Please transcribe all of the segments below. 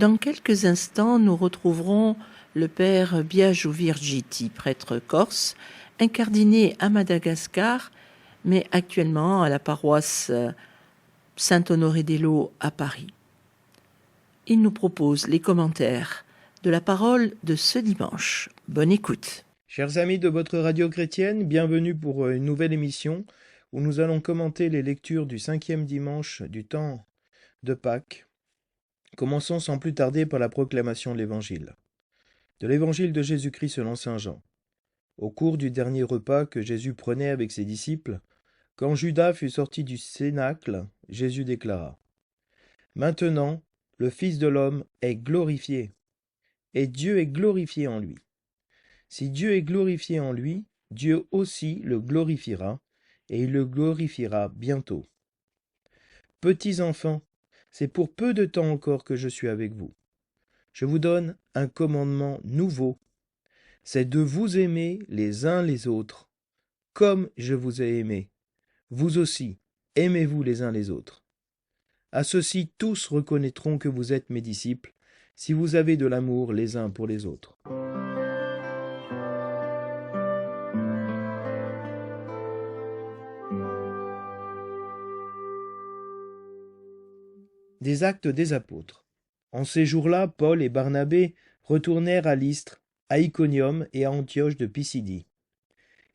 Dans quelques instants, nous retrouverons le père Biagio Virgiti, prêtre corse, incardiné à Madagascar, mais actuellement à la paroisse Saint-Honoré-des-Laux à Paris. Il nous propose les commentaires de la parole de ce dimanche. Bonne écoute. Chers amis de votre radio chrétienne, bienvenue pour une nouvelle émission où nous allons commenter les lectures du 5e dimanche du temps de Pâques. Commençons sans plus tarder par la proclamation de l'Évangile. De l'Évangile de Jésus-Christ selon saint Jean. Au cours du dernier repas que Jésus prenait avec ses disciples, quand Judas fut sorti du cénacle, Jésus déclara : « Maintenant, le Fils de l'homme est glorifié, et Dieu est glorifié en lui. Si Dieu est glorifié en lui, Dieu aussi le glorifiera, et il le glorifiera bientôt. Petits enfants, c'est pour peu de temps encore que je suis avec vous. Je vous donne un commandement nouveau, c'est de vous aimer les uns les autres, comme je vous ai aimé. Vous aussi, aimez-vous les uns les autres. À ceci, tous reconnaîtront que vous êtes mes disciples, si vous avez de l'amour les uns pour les autres. » Des Actes des Apôtres. En ces jours-là, Paul et Barnabé retournèrent à Lystre, à Iconium et à Antioche de Pisidie.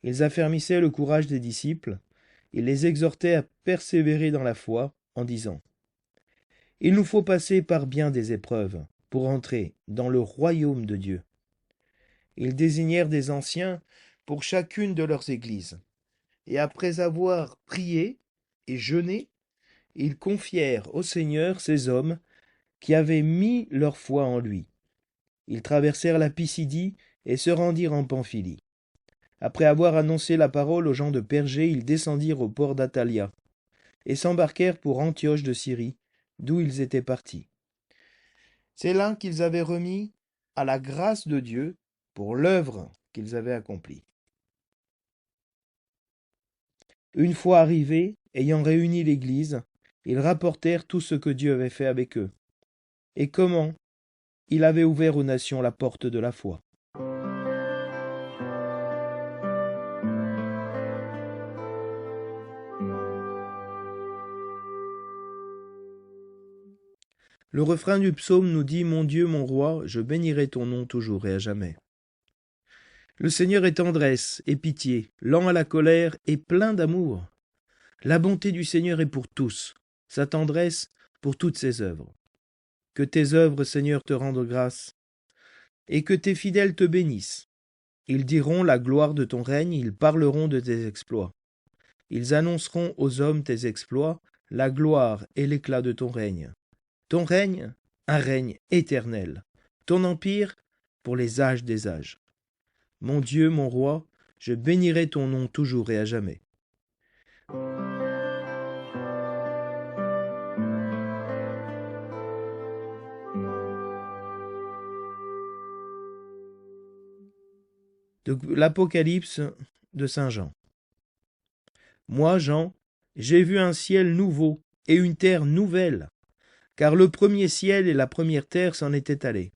Ils affermissaient le courage des disciples, ils les exhortaient à persévérer dans la foi, en disant : « Il nous faut passer par bien des épreuves pour entrer dans le royaume de Dieu. » Ils désignèrent des anciens pour chacune de leurs églises, et après avoir prié et jeûné, ils confièrent au Seigneur ces hommes qui avaient mis leur foi en lui. Ils traversèrent la Pisidie et se rendirent en Pamphylie. Après avoir annoncé la parole aux gens de Pergé, ils descendirent au port d'Atalia et s'embarquèrent pour Antioche de Syrie, d'où ils étaient partis. C'est là qu'ils avaient remis à la grâce de Dieu pour l'œuvre qu'ils avaient accomplie. Une fois arrivés, ayant réuni l'Église, ils rapportèrent tout ce que Dieu avait fait avec eux, et comment il avait ouvert aux nations la porte de la foi. Le refrain du psaume nous dit : « Mon Dieu, mon roi, je bénirai ton nom toujours et à jamais. » Le Seigneur est tendresse et pitié, lent à la colère et plein d'amour. La bonté du Seigneur est pour tous, sa tendresse pour toutes ses œuvres. Que tes œuvres, Seigneur, te rendent grâce, et que tes fidèles te bénissent. Ils diront la gloire de ton règne, ils parleront de tes exploits. Ils annonceront aux hommes tes exploits, la gloire et l'éclat de ton règne. Ton règne, un règne éternel. Ton empire, pour les âges des âges. Mon Dieu, mon roi, je bénirai ton nom toujours et à jamais. De l'Apocalypse de saint Jean. Moi, Jean, j'ai vu un ciel nouveau et une terre nouvelle, car le premier ciel et la première terre s'en étaient allés.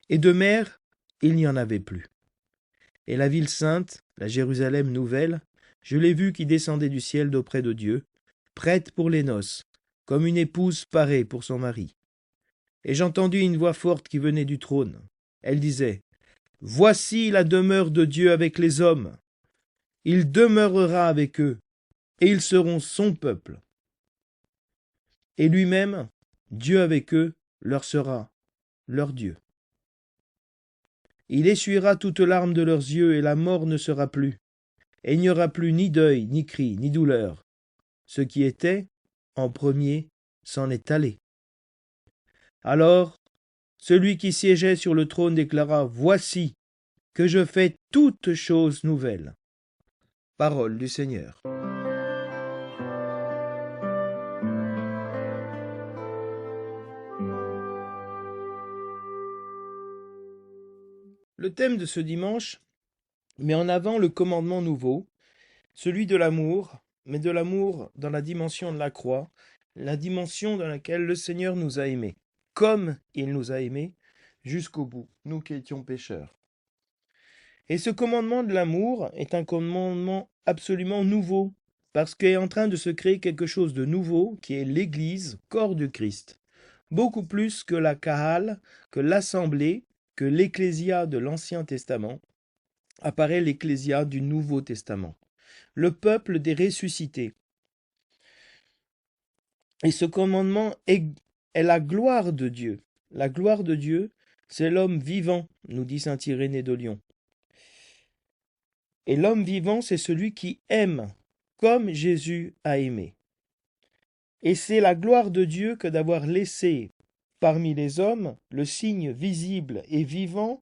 Et de mer, il n'y en avait plus. Et la ville sainte, la Jérusalem nouvelle, je l'ai vue qui descendait du ciel d'auprès de Dieu, prête pour les noces, comme une épouse parée pour son mari. Et j'entendis une voix forte qui venait du trône. Elle disait : « Voici la demeure de Dieu avec les hommes. Il demeurera avec eux, et ils seront son peuple. Et lui-même, Dieu avec eux, leur sera leur Dieu. Il essuiera toute larme de leurs yeux, et la mort ne sera plus. Et il n'y aura plus ni deuil, ni cri, ni douleur. Ce qui était, en premier, s'en est allé. » Alors, celui qui siégeait sur le trône déclara : « Voici que je fais toutes choses nouvelles. » Parole du Seigneur. Le thème de ce dimanche met en avant le commandement nouveau, celui de l'amour, mais de l'amour dans la dimension de la croix, la dimension dans laquelle le Seigneur nous a aimés. comme il nous a aimés jusqu'au bout, nous qui étions pécheurs. Et ce commandement de l'amour est un commandement absolument nouveau, parce qu'il est en train de se créer quelque chose de nouveau, qui est l'Église, corps du Christ. Beaucoup plus que la Kahal, que l'Assemblée, que l'Ecclésia de l'Ancien Testament, apparaît l'Ecclésia du Nouveau Testament, le peuple des ressuscités. Et ce commandement est la gloire de Dieu. La gloire de Dieu, c'est l'homme vivant, nous dit saint Irénée de Lyon. Et l'homme vivant, c'est celui qui aime, comme Jésus a aimé. Et c'est la gloire de Dieu que d'avoir laissé parmi les hommes le signe visible et vivant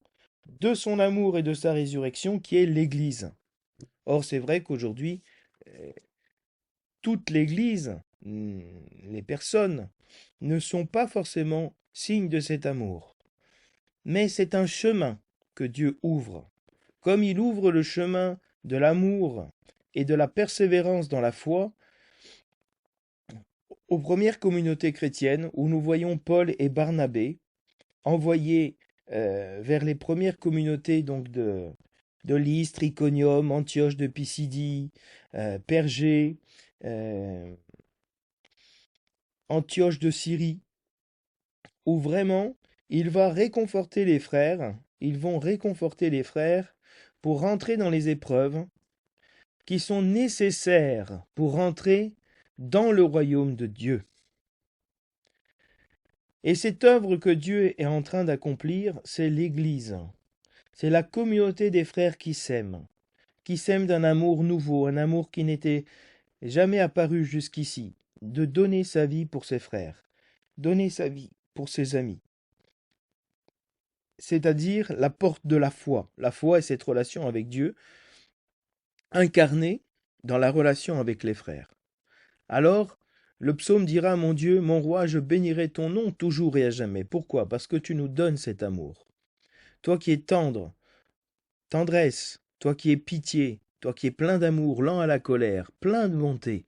de son amour et de sa résurrection, qui est l'Église. Or, c'est vrai qu'aujourd'hui, toute l'Église, les personnes, ne sont pas forcément signes de cet amour. Mais c'est un chemin que Dieu ouvre. Comme il ouvre le chemin de l'amour et de la persévérance dans la foi aux premières communautés chrétiennes, où nous voyons Paul et Barnabé envoyés vers les premières communautés donc de Lystre, Iconium, Antioche de Pisidie, Pergée, Antioche de Syrie, où vraiment il va réconforter les frères, ils vont réconforter les frères pour rentrer dans les épreuves qui sont nécessaires pour rentrer dans le royaume de Dieu. Et cette œuvre que Dieu est en train d'accomplir, c'est l'Église. C'est la communauté des frères qui s'aiment d'un amour nouveau, un amour qui n'était jamais apparu jusqu'ici, de donner sa vie pour ses frères, donner sa vie pour ses amis. C'est-à-dire la porte de la foi. La foi est cette relation avec Dieu, incarnée dans la relation avec les frères. Alors, le psaume dira, mon Dieu, mon roi, je bénirai ton nom toujours et à jamais. Pourquoi? Parce que tu nous donnes cet amour. Toi qui es tendre, tendresse, toi qui es pitié, toi qui es plein d'amour, lent à la colère, plein de bonté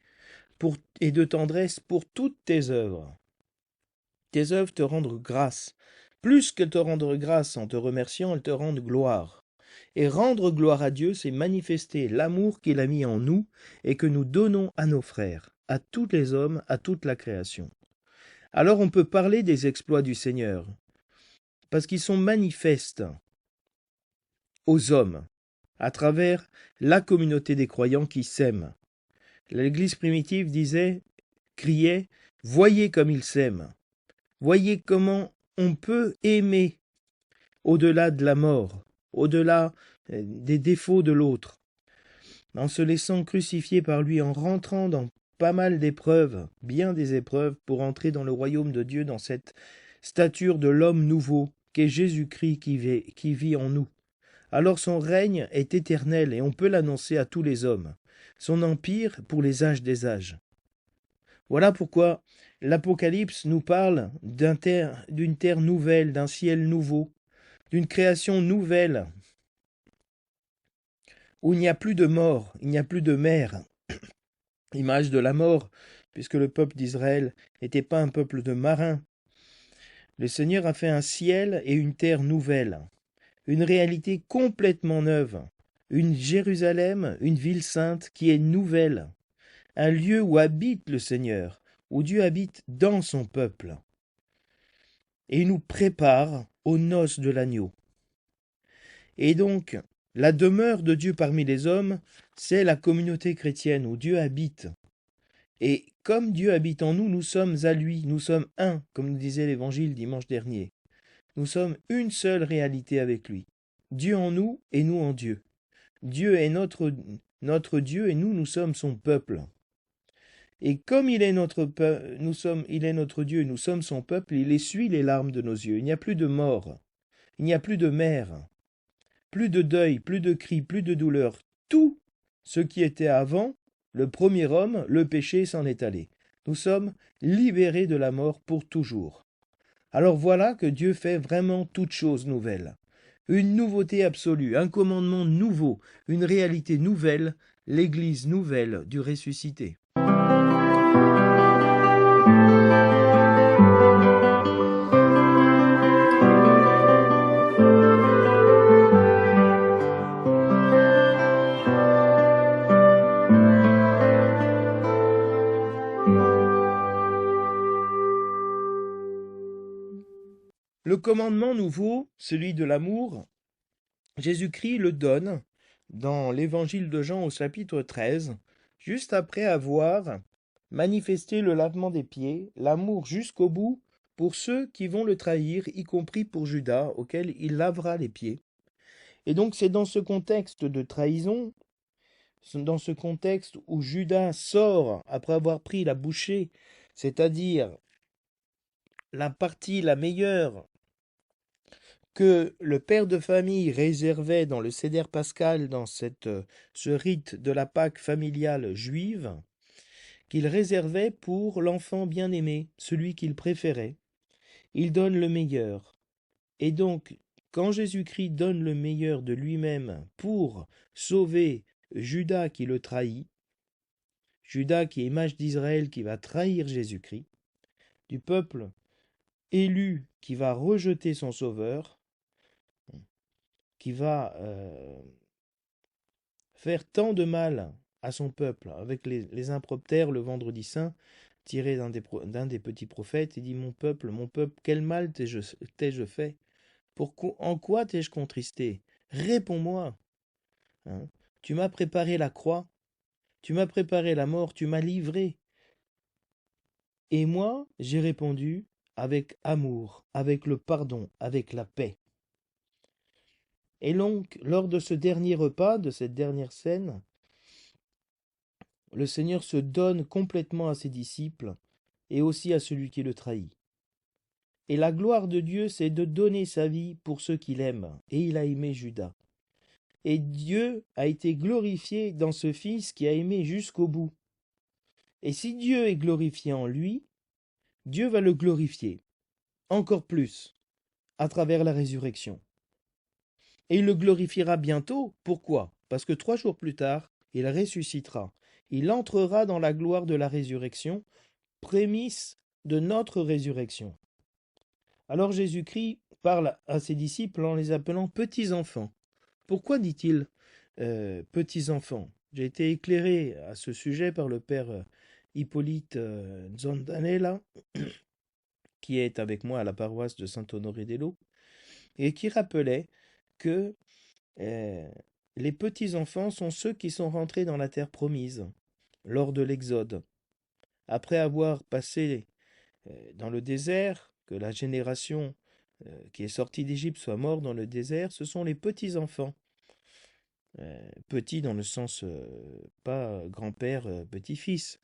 et de tendresse pour toutes tes œuvres. Tes œuvres te rendent grâce. Plus qu'elles te rendent grâce en te remerciant, elles te rendent gloire. Et rendre gloire à Dieu, c'est manifester l'amour qu'il a mis en nous et que nous donnons à nos frères, à tous les hommes, à toute la création. Alors on peut parler des exploits du Seigneur, parce qu'ils sont manifestes aux hommes, à travers la communauté des croyants qui s'aiment. L'Église primitive criait, voyez comme ils s'aiment, voyez comment on peut aimer au-delà de la mort, au-delà des défauts de l'autre, en se laissant crucifier par lui, en rentrant dans pas mal d'épreuves, bien des épreuves, pour entrer dans le royaume de Dieu, dans cette stature de l'homme nouveau, qu'est Jésus-Christ qui vit en nous. Alors son règne est éternel et on peut l'annoncer à tous les hommes, son empire pour les âges des âges. Voilà pourquoi l'Apocalypse nous parle d'une terre nouvelle, d'un ciel nouveau, d'une création nouvelle, où il n'y a plus de mort, il n'y a plus de mer, image de la mort, puisque le peuple d'Israël n'était pas un peuple de marins. Le Seigneur a fait un ciel et une terre nouvelle, une réalité complètement neuve, une Jérusalem, une ville sainte qui est nouvelle, un lieu où habite le Seigneur, où Dieu habite dans son peuple. Et il nous prépare aux noces de l'agneau. Et donc, la demeure de Dieu parmi les hommes, c'est la communauté chrétienne où Dieu habite. Et comme Dieu habite en nous, nous sommes à lui, nous sommes un, comme nous disait l'Évangile dimanche dernier. Nous sommes une seule réalité avec lui. Dieu en nous et nous en Dieu. Dieu est notre Dieu et nous sommes son peuple. Et comme il est notre Dieu et nous sommes son peuple, il essuie les larmes de nos yeux. Il n'y a plus de mort, il n'y a plus de mer, plus de deuil, plus de cris, plus de douleur. Tout ce qui était avant, le premier homme, le péché s'en est allé. Nous sommes libérés de la mort pour toujours. Alors voilà que Dieu fait vraiment toutes choses nouvelles. Une nouveauté absolue, un commandement nouveau, une réalité nouvelle, l'Église nouvelle du ressuscité. Le commandement nouveau, celui de l'amour, Jésus-Christ le donne dans l'évangile de Jean au chapitre 13, juste après avoir manifesté le lavement des pieds, l'amour jusqu'au bout pour ceux qui vont le trahir, y compris pour Judas, auquel il lavera les pieds. Et donc c'est dans ce contexte de trahison, dans ce contexte où Judas sort après avoir pris la bouchée, c'est-à-dire la partie la meilleure que le père de famille réservait dans le Seder pascal, dans ce rite de la Pâque familiale juive, qu'il réservait pour l'enfant bien-aimé, celui qu'il préférait. Il donne le meilleur. Et donc, quand Jésus-Christ donne le meilleur de lui-même pour sauver Judas qui le trahit, Judas qui est image d'Israël qui va trahir Jésus-Christ, du peuple élu qui va rejeter son sauveur, qui va faire tant de mal à son peuple, avec les improptères le vendredi saint, tiré d'un des petits prophètes, il dit mon peuple, quel mal t'ai-je fait? En quoi t'ai-je contristé? Réponds-moi. Hein. Tu m'as préparé la croix, tu m'as préparé la mort, tu m'as livré. Et moi, j'ai répondu avec amour, avec le pardon, avec la paix. Et donc, lors de ce dernier repas, de cette dernière scène, le Seigneur se donne complètement à ses disciples et aussi à celui qui le trahit. Et la gloire de Dieu, c'est de donner sa vie pour ceux qu'il aime. Et il a aimé Judas. Et Dieu a été glorifié dans ce Fils qui a aimé jusqu'au bout. Et si Dieu est glorifié en lui, Dieu va le glorifier encore plus à travers la résurrection. Et il le glorifiera bientôt. Pourquoi? Parce que 3 jours plus tard, il ressuscitera. Il entrera dans la gloire de la résurrection, prémisse de notre résurrection. Alors Jésus-Christ parle à ses disciples en les appelant petits enfants. Pourquoi dit-il petits enfants? J'ai été éclairé à ce sujet par le père Hippolyte Zondanella, qui est avec moi à la paroisse de Saint-Honoré-des-Laux, et qui rappelait que les petits enfants sont ceux qui sont rentrés dans la terre promise lors de l'Exode. Après avoir passé dans le désert, que la génération qui est sortie d'Égypte soit morte dans le désert, ce sont les petits enfants. Petits dans le sens pas grand-père, petit-fils,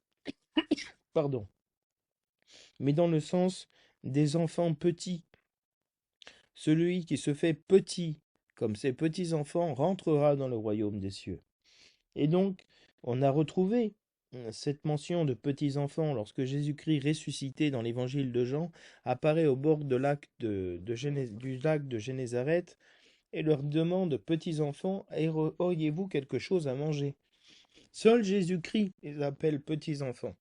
pardon, mais dans le sens des enfants petits. Celui qui se fait petit comme ses petits-enfants rentrera dans le royaume des cieux. Et donc, on a retrouvé cette mention de petits-enfants lorsque Jésus-Christ ressuscité dans l'évangile de Jean apparaît au bord du lac de Génézareth et leur demande, petits-enfants, auriez-vous quelque chose à manger? Seul Jésus-Christ les appelle petits-enfants.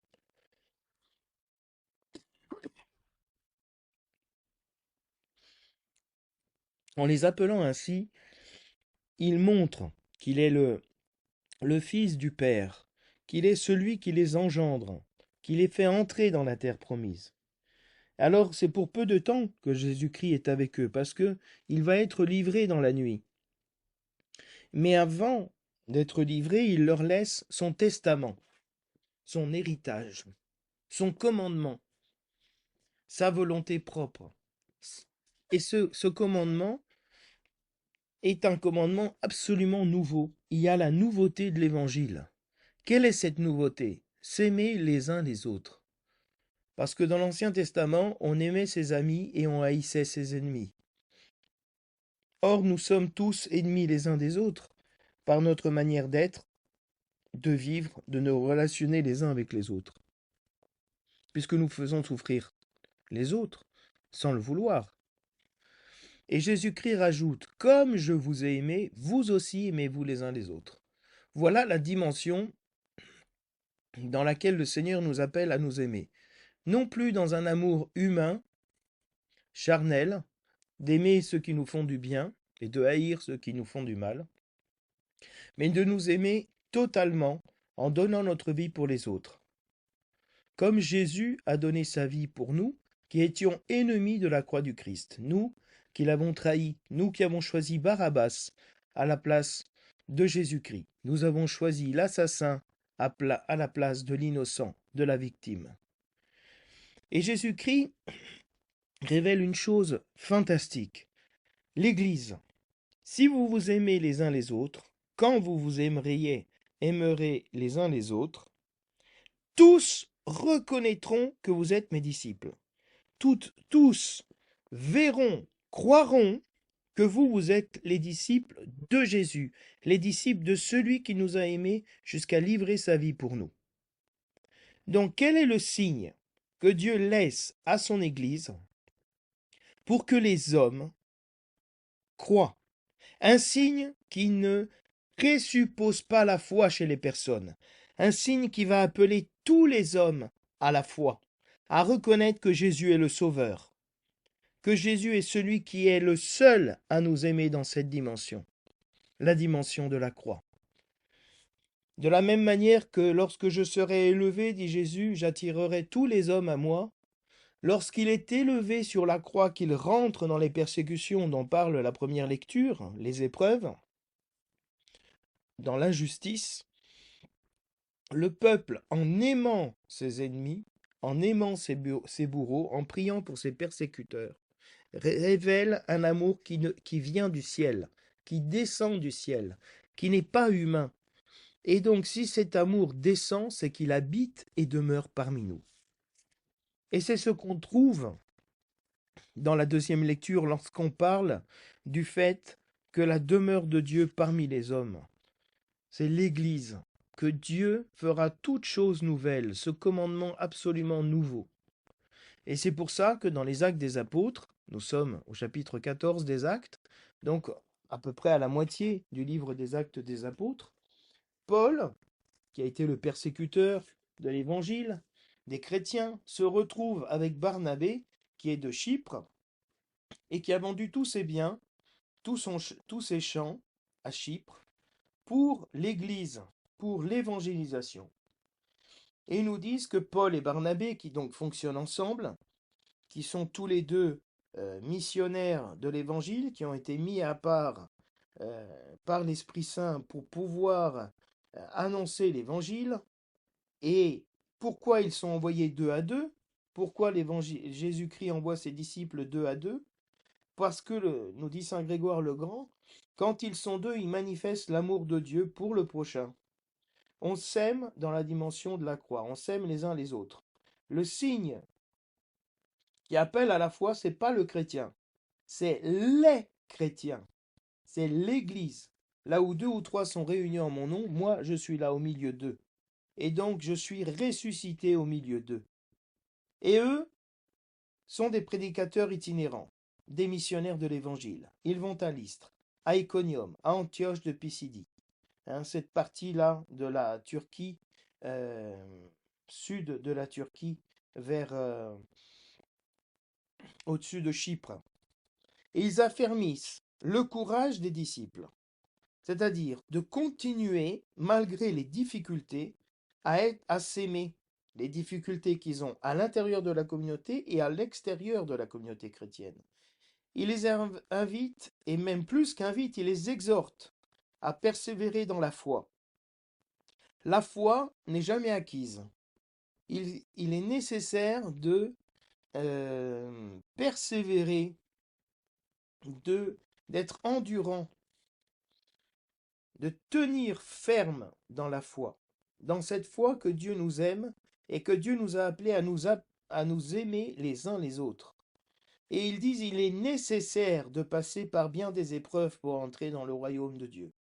En les appelant ainsi, il montre qu'il est le Fils du Père, qu'il est celui qui les engendre, qui les fait entrer dans la terre promise. Alors c'est pour peu de temps que Jésus-Christ est avec eux, parce que il va être livré dans la nuit. Mais avant d'être livré, il leur laisse son testament, son héritage, son commandement, sa volonté propre. Et ce commandement est un commandement absolument nouveau. Il y a la nouveauté de l'Évangile. Quelle est cette nouveauté? S'aimer les uns les autres. Parce que dans l'Ancien Testament, on aimait ses amis et on haïssait ses ennemis. Or, nous sommes tous ennemis les uns des autres, par notre manière d'être, de vivre, de nous relationner les uns avec les autres. Puisque nous faisons souffrir les autres, sans le vouloir. Et Jésus-Christ rajoute, comme je vous ai aimé, vous aussi aimez-vous les uns les autres. Voilà la dimension dans laquelle le Seigneur nous appelle à nous aimer. Non plus dans un amour humain, charnel, d'aimer ceux qui nous font du bien et de haïr ceux qui nous font du mal, mais de nous aimer totalement en donnant notre vie pour les autres. Comme Jésus a donné sa vie pour nous, qui étions ennemis de la croix du Christ, nous qui l'avons trahi, nous qui avons choisi Barabbas à la place de Jésus-Christ. Nous avons choisi l'assassin à la place de l'innocent, de la victime. Et Jésus-Christ révèle une chose fantastique. L'Église, si vous vous aimez les uns les autres, quand vous vous aimerez les uns les autres, tous reconnaîtront que vous êtes mes disciples. Tous verront, croiront que vous êtes les disciples de Jésus, les disciples de celui qui nous a aimés jusqu'à livrer sa vie pour nous. Donc quel est le signe que Dieu laisse à son Église pour que les hommes croient? Un signe qui ne présuppose pas la foi chez les personnes, un signe qui va appeler tous les hommes à la foi, à reconnaître que Jésus est le Sauveur, que Jésus est celui qui est le seul à nous aimer dans cette dimension, la dimension de la croix. De la même manière que lorsque je serai élevé, dit Jésus, j'attirerai tous les hommes à moi. Lorsqu'il est élevé sur la croix, qu'il rentre dans les persécutions dont parle la première lecture, les épreuves, dans l'injustice, le peuple, en aimant ses ennemis, en aimant ses bourreaux, en priant pour ses persécuteurs, révèle un amour qui vient du ciel, qui descend du ciel, qui n'est pas humain. Et donc, si cet amour descend, c'est qu'il habite et demeure parmi nous. Et c'est ce qu'on trouve dans la deuxième lecture lorsqu'on parle du fait que la demeure de Dieu parmi les hommes, c'est l'Église, que Dieu fera toutes choses nouvelles, ce commandement absolument nouveau. Et c'est pour ça que dans les Actes des Apôtres, nous sommes au chapitre 14 des Actes, donc à peu près à la moitié du livre des Actes des Apôtres, Paul, qui a été le persécuteur de l'Évangile, des chrétiens, se retrouve avec Barnabé, qui est de Chypre, et qui a vendu tous ses biens, tous ses champs à Chypre, pour l'Église, pour l'évangélisation. Et ils nous disent que Paul et Barnabé, qui donc fonctionnent ensemble, qui sont tous les deux missionnaires de l'Évangile, qui ont été mis à part par l'Esprit Saint pour pouvoir annoncer l'Évangile. Et pourquoi ils sont envoyés deux à deux? Pourquoi Jésus-Christ envoie ses disciples deux à deux? Parce que, nous dit Saint Grégoire le Grand, quand ils sont deux, ils manifestent l'amour de Dieu pour le prochain. On s'aime dans la dimension de la croix, on s'aime les uns les autres. Le signe qui appelle à la foi, c'est pas le chrétien, c'est les chrétiens, c'est l'Église. Là où deux ou trois sont réunis en mon nom, moi je suis là au milieu d'eux. Et donc je suis ressuscité au milieu d'eux. Et eux sont des prédicateurs itinérants, des missionnaires de l'Évangile. Ils vont à Lystre, à Iconium, à Antioche de Pisidie. Cette partie-là de la Turquie, sud de la Turquie, vers au-dessus de Chypre. Et ils affermissent le courage des disciples, c'est-à-dire de continuer, malgré les difficultés, à s'aimer, les difficultés qu'ils ont à l'intérieur de la communauté et à l'extérieur de la communauté chrétienne. Il les invite, et même plus qu'invite, il les exhorte à persévérer dans la foi. La foi n'est jamais acquise. Il est nécessaire de persévérer, d'être endurant, de tenir ferme dans la foi, dans cette foi que Dieu nous aime et que Dieu nous a appelés à nous aimer les uns les autres. Et ils disent il est nécessaire de passer par bien des épreuves pour entrer dans le royaume de Dieu.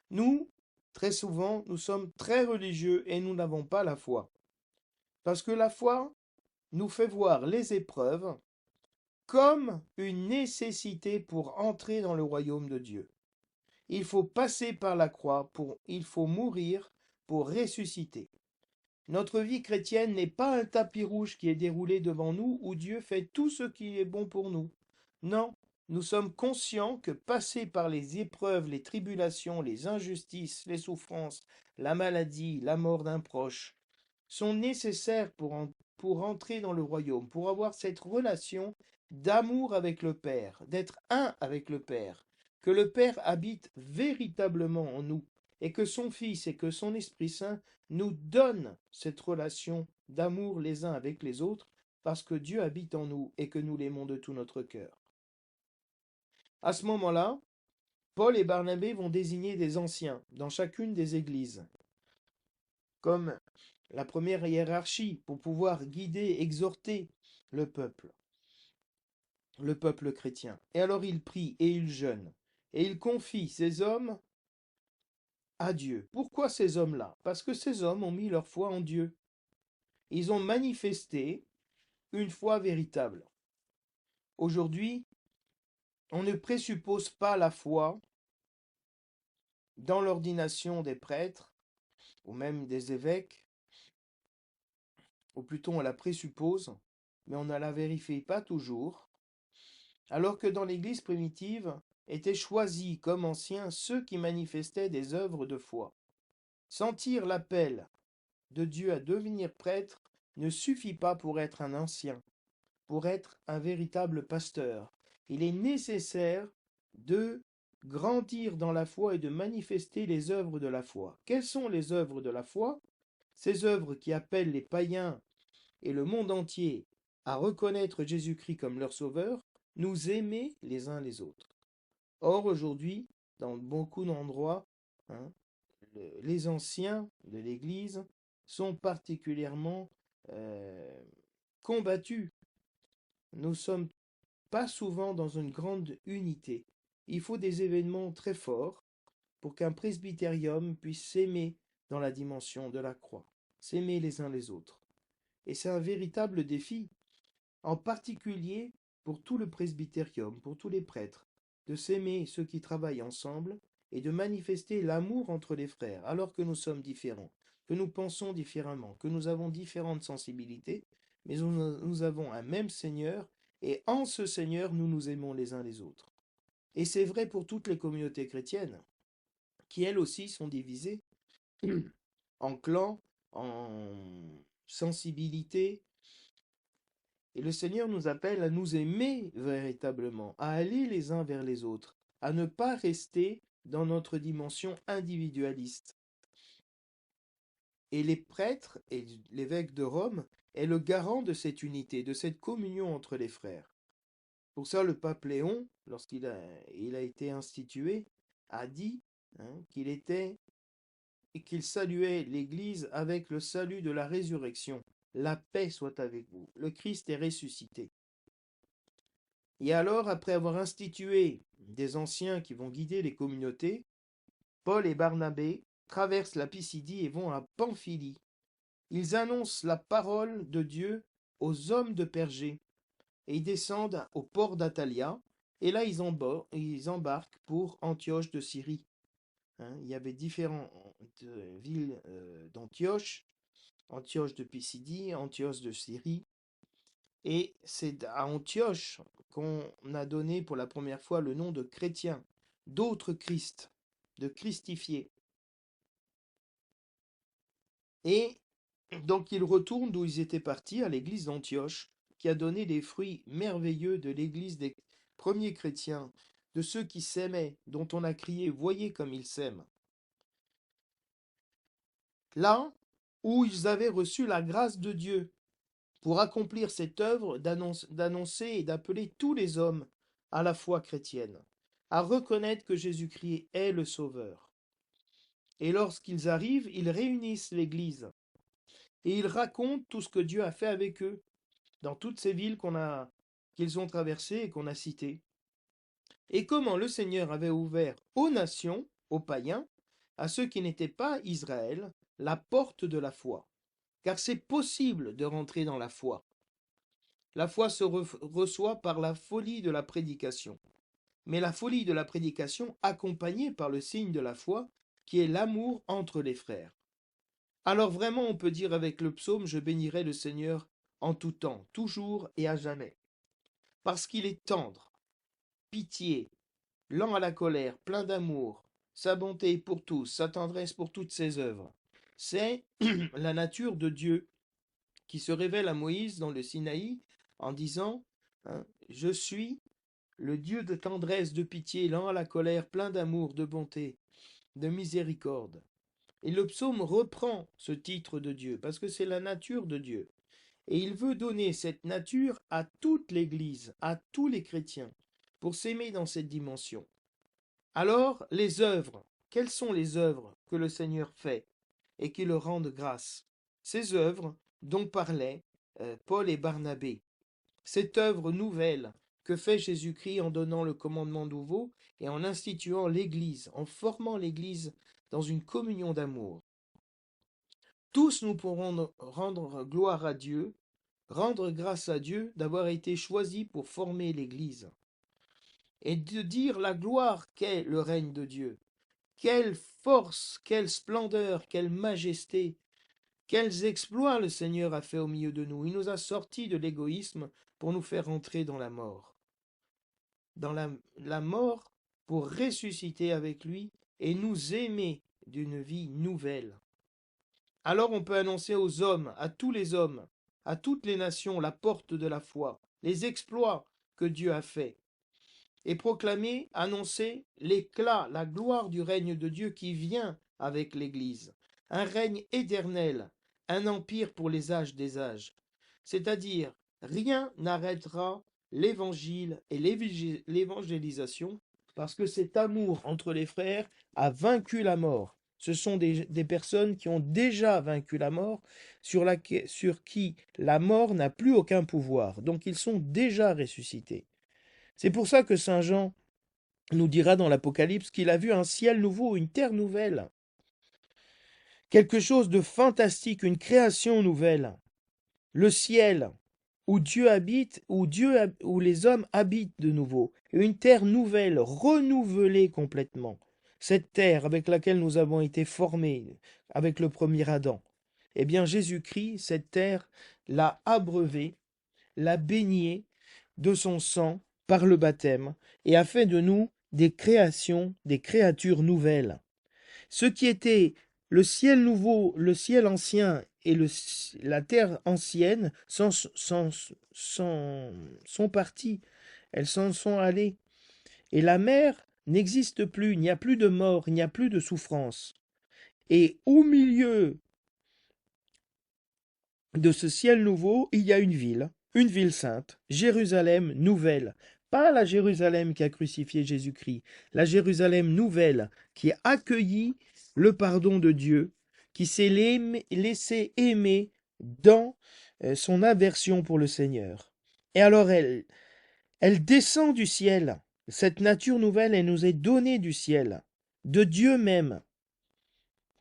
Nous, très souvent, nous sommes très religieux et nous n'avons pas la foi. Parce que la foi nous fait voir les épreuves comme une nécessité pour entrer dans le royaume de Dieu. Il faut passer par la croix, il faut mourir pour ressusciter. Notre vie chrétienne n'est pas un tapis rouge qui est déroulé devant nous où Dieu fait tout ce qui est bon pour nous. Non, nous sommes conscients que passer par les épreuves, les tribulations, les injustices, les souffrances, la maladie, la mort d'un proche, sont nécessaires pour entrer dans le royaume, pour avoir cette relation d'amour avec le Père, d'être un avec le Père, que le Père habite véritablement en nous, et que son Fils et que son Esprit Saint nous donnent cette relation d'amour les uns avec les autres, parce que Dieu habite en nous et que nous l'aimons de tout notre cœur. À ce moment-là, Paul et Barnabé vont désigner des anciens dans chacune des églises, comme la première hiérarchie, pour pouvoir guider, exhorter le peuple chrétien. Et alors il prie et il jeûne, et il confie ces hommes à Dieu. Pourquoi ces hommes-là? Parce que ces hommes ont mis leur foi en Dieu. Ils ont manifesté une foi véritable. Aujourd'hui, on ne présuppose pas la foi dans l'ordination des prêtres ou même des évêques, ou plutôt on la présuppose, mais on ne la vérifie pas toujours, alors que dans l'Église primitive étaient choisis comme anciens ceux qui manifestaient des œuvres de foi. Sentir l'appel de Dieu à devenir prêtre ne suffit pas pour être un ancien, pour être un véritable pasteur. Il est nécessaire de grandir dans la foi et de manifester les œuvres de la foi. Quelles sont les œuvres de la foi? Ces œuvres qui appellent les païens et le monde entier à reconnaître Jésus-Christ comme leur sauveur, nous aimer les uns les autres. Or, aujourd'hui, dans beaucoup d'endroits, hein, les anciens de l'Église sont particulièrement combattus. Nous sommes pas souvent dans une grande unité. Il faut des événements très forts pour qu'un presbytérium puisse s'aimer dans la dimension de la croix, s'aimer les uns les autres. Et c'est un véritable défi, en particulier pour tout le presbytérium, pour tous les prêtres, de s'aimer ceux qui travaillent ensemble et de manifester l'amour entre les frères, alors que nous sommes différents, que nous pensons différemment, que nous avons différentes sensibilités, mais nous avons un même Seigneur, et en ce Seigneur, nous nous aimons les uns les autres. Et c'est vrai pour toutes les communautés chrétiennes, qui elles aussi sont divisées en clans, en sensibilités. Et le Seigneur nous appelle à nous aimer véritablement, à aller les uns vers les autres, à ne pas rester dans notre dimension individualiste. Et les prêtres et l'évêque de Rome est le garant de cette unité, de cette communion entre les frères. Pour ça, le pape Léon, lorsqu'il a été institué, a dit qu'il saluait l'Église avec le salut de la résurrection. La paix soit avec vous. Le Christ est ressuscité. Et alors, après avoir institué des anciens qui vont guider les communautés, Paul et Barnabé traversent la Pisidie et vont à Pamphylie. Ils annoncent la parole de Dieu aux hommes de Pergée et ils descendent au port d'Atalia. Et là, ils embarquent pour Antioche de Syrie. Il y avait différentes villes d'Antioche, Antioche de Pisidie, Antioche de Syrie. Et c'est à Antioche qu'on a donné pour la première fois le nom de chrétien, d'autres Christ, de christifié. Et donc ils retournent d'où ils étaient partis, à l'église d'Antioche, qui a donné les fruits merveilleux de l'église des premiers chrétiens, de ceux qui s'aimaient, dont on a crié, voyez comme ils s'aiment. Là où ils avaient reçu la grâce de Dieu pour accomplir cette œuvre d'annoncer et d'appeler tous les hommes à la foi chrétienne, à reconnaître que Jésus-Christ est le Sauveur. Et lorsqu'ils arrivent, ils réunissent l'Église et ils racontent tout ce que Dieu a fait avec eux dans toutes ces villes qu'ils ont traversées et qu'on a citées. Et comment le Seigneur avait ouvert aux nations, aux païens, à ceux qui n'étaient pas Israël, la porte de la foi. Car c'est possible de rentrer dans la foi. La foi se reçoit par la folie de la prédication. Mais la folie de la prédication accompagnée par le signe de la foi, qui est l'amour entre les frères. Alors vraiment on peut dire avec le psaume, je bénirai le Seigneur en tout temps, toujours et à jamais. Parce qu'il est tendre, pitié, lent à la colère, plein d'amour, sa bonté pour tous, sa tendresse pour toutes ses œuvres. C'est la nature de Dieu qui se révèle à Moïse dans le Sinaï en disant, hein, je suis le Dieu de tendresse, de pitié, lent à la colère, plein d'amour, de bonté, de miséricorde. Et le psaume reprend ce titre de Dieu, parce que c'est la nature de Dieu. Et il veut donner cette nature à toute l'Église, à tous les chrétiens, pour s'aimer dans cette dimension. Alors, les œuvres, quelles sont les œuvres que le Seigneur fait et qui le rendent grâce? Ces œuvres dont parlaient Paul et Barnabé. Cette œuvre nouvelle que fait Jésus-Christ en donnant le commandement nouveau et en instituant l'Église, en formant l'Église dans une communion d'amour. Tous nous pourrons rendre gloire à Dieu, rendre grâce à Dieu d'avoir été choisis pour former l'Église et de dire la gloire qu'est le règne de Dieu. Quelle force, quelle splendeur, quelle majesté, quels exploits le Seigneur a fait au milieu de nous. Il nous a sortis de l'égoïsme pour nous faire entrer dans la mort. Dans la mort pour ressusciter avec lui et nous aimer d'une vie nouvelle. Alors on peut annoncer aux hommes, à tous les hommes, à toutes les nations, la porte de la foi, les exploits que Dieu a faits, et proclamer, annoncer l'éclat, la gloire du règne de Dieu qui vient avec l'Église, un règne éternel, un empire pour les âges des âges. C'est-à-dire, rien n'arrêtera l'évangile et l'évangélisation, parce que cet amour entre les frères a vaincu la mort. Ce sont des personnes qui ont déjà vaincu la mort, sur qui la mort n'a plus aucun pouvoir. Donc ils sont déjà ressuscités. C'est pour ça que Saint Jean nous dira dans l'Apocalypse qu'il a vu un ciel nouveau, une terre nouvelle, quelque chose de fantastique, une création nouvelle. Le ciel où Dieu habite, où les hommes habitent de nouveau, et une terre nouvelle, renouvelée complètement. Cette terre avec laquelle nous avons été formés avec le premier Adam. Eh bien Jésus-Christ, cette terre, l'a abreuvée, l'a baignée de son sang par le baptême, et a fait de nous des créations, des créatures nouvelles. Ce qui était le ciel nouveau, le ciel ancien et la terre ancienne sont partis, elles s'en sont allées. Et la mer n'existe plus, il n'y a plus de mort, il n'y a plus de souffrance. Et au milieu de ce ciel nouveau, il y a une ville sainte, Jérusalem nouvelle. Pas la Jérusalem qui a crucifié Jésus-Christ, la Jérusalem nouvelle qui a accueilli le pardon de Dieu, qui s'est laissé aimer dans son aversion pour le Seigneur. Et alors elle descend du ciel. Cette nature nouvelle, elle nous est donnée du ciel, de Dieu même.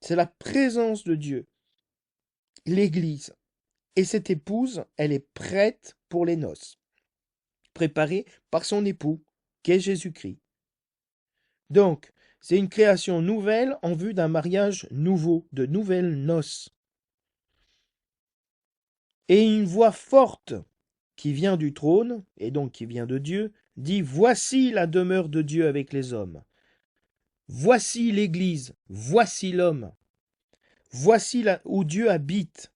C'est la présence de Dieu, l'Église. Et cette épouse, elle est prête pour les noces, préparée par son époux, qu'est Jésus-Christ. Donc, c'est une création nouvelle en vue d'un mariage nouveau, de nouvelles noces. Et une voix forte qui vient du trône, et donc qui vient de Dieu, dit « Voici la demeure de Dieu avec les hommes. Voici l'Église, voici l'homme. Voici où Dieu habite.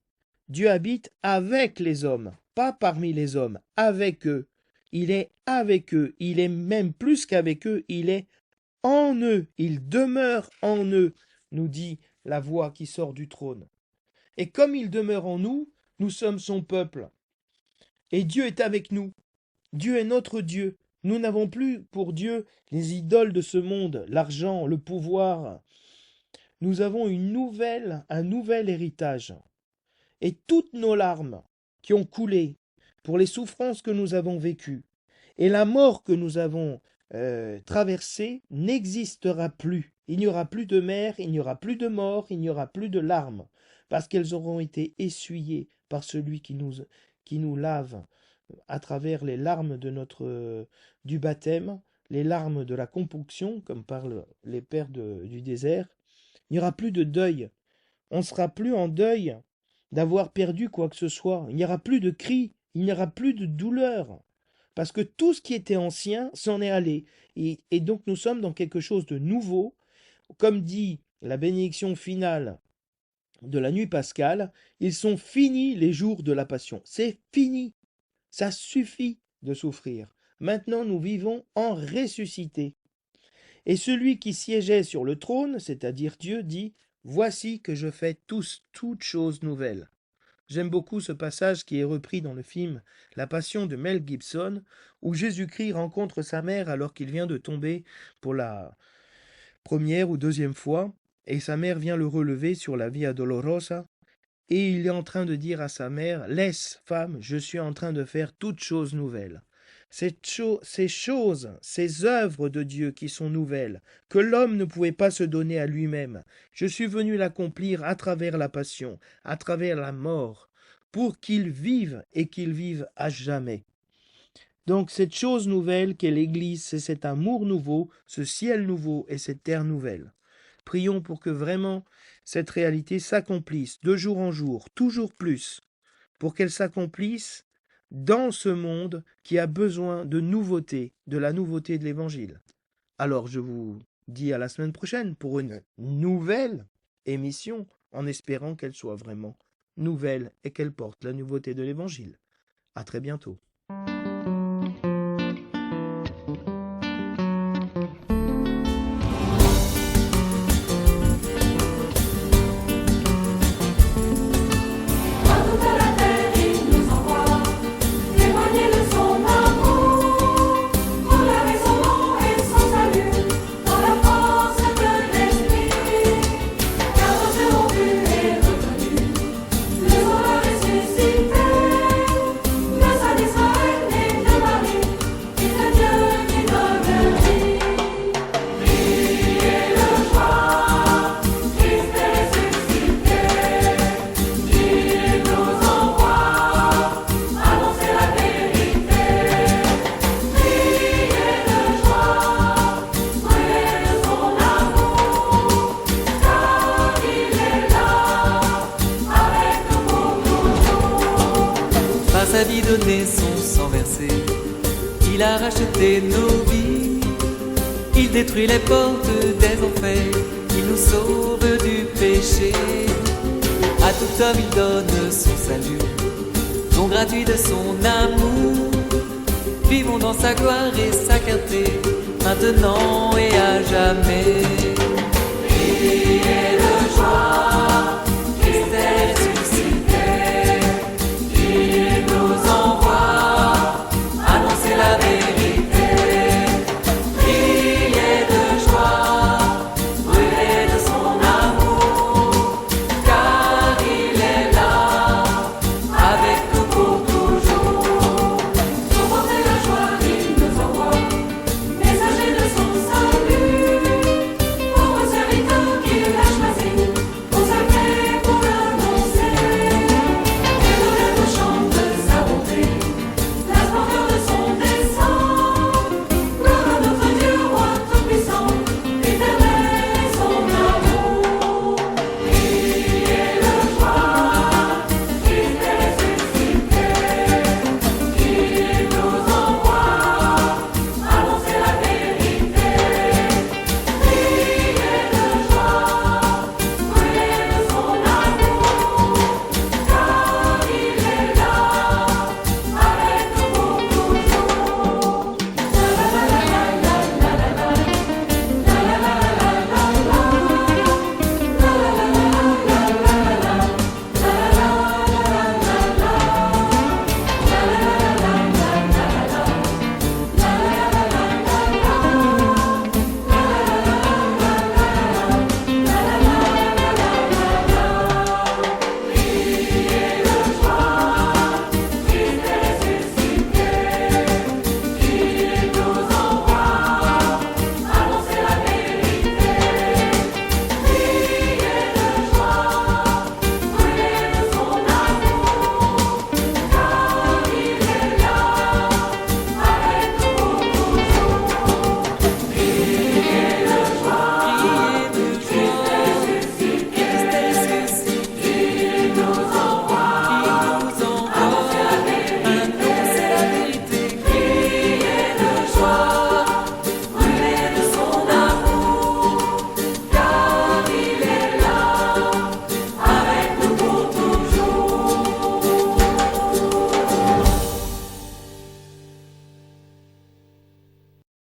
Dieu habite avec les hommes, pas parmi les hommes, avec eux. Il est avec eux, il est même plus qu'avec eux, il est en eux, il demeure en eux, nous dit la voix qui sort du trône. Et comme il demeure en nous, nous sommes son peuple. Et Dieu est avec nous. Dieu est notre Dieu. Nous n'avons plus pour Dieu les idoles de ce monde, l'argent, le pouvoir. Nous avons un nouvel héritage. Et toutes nos larmes qui ont coulé pour les souffrances que nous avons vécues et la mort que nous avons traversée n'existera plus. Il n'y aura plus de mer, il n'y aura plus de mort, il n'y aura plus de larmes, parce qu'elles auront été essuyées par celui qui nous lave à travers les larmes du baptême, les larmes de la compunction, comme parlent les pères du désert. Il n'y aura plus de deuil. On ne sera plus en deuil d'avoir perdu quoi que ce soit. Il n'y aura plus de cris, il n'y aura plus de douleur. Parce que tout ce qui était ancien s'en est allé. Et donc nous sommes dans quelque chose de nouveau. Comme dit la bénédiction finale de la nuit pascale, ils sont finis les jours de la passion. C'est fini. Ça suffit de souffrir. Maintenant, nous vivons en ressuscité. Et celui qui siégeait sur le trône, c'est-à-dire Dieu, dit « Voici que je fais toutes choses nouvelles ». J'aime beaucoup ce passage qui est repris dans le film La Passion de Mel Gibson, où Jésus-Christ rencontre sa mère alors qu'il vient de tomber pour la première ou deuxième fois, et sa mère vient le relever sur la Via Dolorosa, et il est en train de dire à sa mère « Laisse, femme, je suis en train de faire toutes choses nouvelles ». Ces choses, ces œuvres de Dieu qui sont nouvelles, que l'homme ne pouvait pas se donner à lui-même, je suis venu l'accomplir à travers la passion, à travers la mort, pour qu'il vive et qu'il vive à jamais. Donc cette chose nouvelle qu'est l'Église, c'est cet amour nouveau, ce ciel nouveau et cette terre nouvelle. Prions pour que vraiment cette réalité s'accomplisse de jour en jour, toujours plus, pour qu'elle s'accomplisse dans ce monde qui a besoin de nouveauté, de la nouveauté de l'Évangile. Alors je vous dis à la semaine prochaine pour une nouvelle émission, en espérant qu'elle soit vraiment nouvelle et qu'elle porte la nouveauté de l'Évangile. À très bientôt. Sa vie donnée, son sang versé, il a racheté nos vies. Il détruit les portes des enfers, il nous sauve du péché. À tout homme il donne son salut, don gratuit de son amour. Vivons dans sa gloire et sa clarté, maintenant et à jamais. Priez de joie.